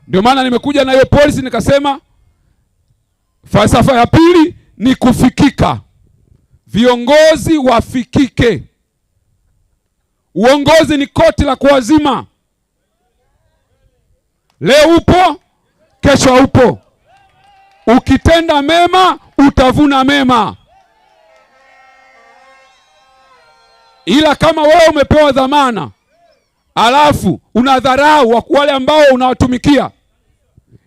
Ndio maana nimekuja na hiyo policy nikasema falsafa ya pili ni kufikika. Viongozi wafikike. Uongozi ni koti la kuwazima. Leo upo, kesho upo. Ukitenda mema, utavuna mema. Ila kama wewe umepewa dhamana, alafu unadharau wale ambao unawatumikia,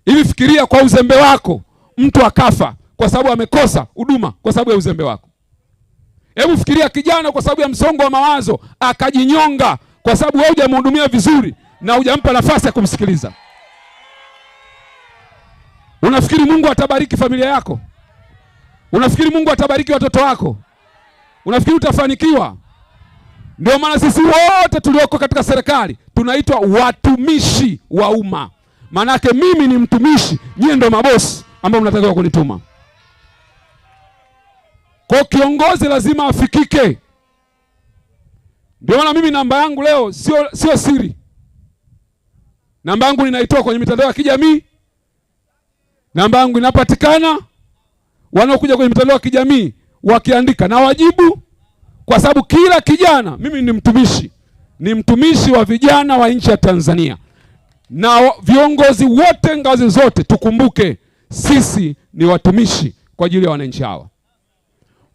hivi fikiria kwa uzembe wako, mtu akafa kwa sababu amekosa huduma kwa sababu ya uzembe wako. Hebu fikiria kijana kwa sababu ya msongo wa mawazo akajinyonga kwa sababu wewe hujamhudumia vizuri na hujampa nafasi ya kumsikiliza. Unafikiri Mungu atabariki familia yako? Unafikiri Mungu atabariki watoto wako? Unafikiri utafanikiwa? Ndio maana sisi wote tulioko katika serikali tunaitwa watumishi wa umma. Manake mimi ni mtumishi, nyie ndio mabosi ambao mnatakiwa kunituma. Kwa kiongozi lazima afikike. Ndio maana mimi namba yangu leo sio siri. Namba yangu ninaitoa kwenye mitandao ya kijamii. Namba yangu inapatikana. Wanaokuja kwenye mitandao ya kijamii wakiandika na wajibu, kwa sababu kila kijana, mimi ni mtumishi wa vijana wa nchi ya Tanzania. Na viongozi wote ngazi zote tukumbuke sisi ni watumishi kwa ajili ya wananchi hawa.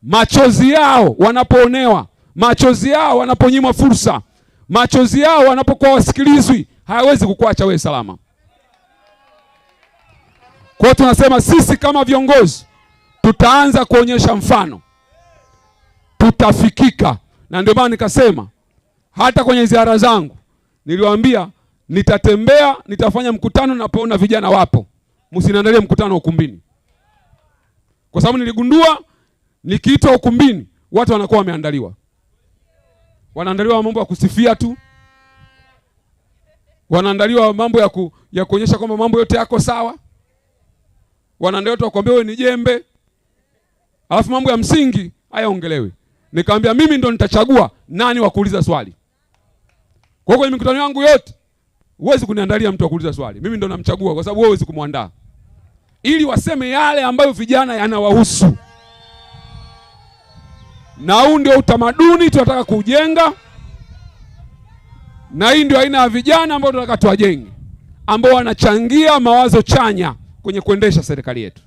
Machozi yao wanapoonewa, machozi yao wanaponyimwa fursa, machozi yao wanapokuwa wasikilizwi, hayawezi kukuacha wewe salama. Kwa tunasema sisi kama viongozi tutaanza kuonyesha mfano. Tutafikika. Na ndio maana nikasema hata kwenye ziara zangu niliwaambia nitatembea, nitafanya mkutano napoona vijana wapo. Msiniandalie mkutano ukumbini. Kwa sababu niligundua nikiitwa ukumbini watu wanakuwa wameandaliwa. Wanaandaliwa mambo ya kusifia tu. Wanaandaliwa mambo ya kuonyesha kwamba mambo yote yako sawa. Wanaandaliwa watu wakwambia wewe ni jembe. Alafu mambo ya msingi hayaongelewi. Nikamwambia mimi ndo nitachagua nani wa kuuliza swali. Kwa hiyo mikutano yangu yote huwezi kuniandalia mtu wa kuuliza swali. Mimi ndo namchagua kwa sababu wewe huwezi kumuandaa. Ili waseme yale ambayo vijana yanawahusu. Na huu ndio utamaduni tunataka kujenga. Na hii ndio aina ya vijana ambao tunataka tuwajenge, ambao wanachangia mawazo chanya kwenye kuendesha serikali yetu.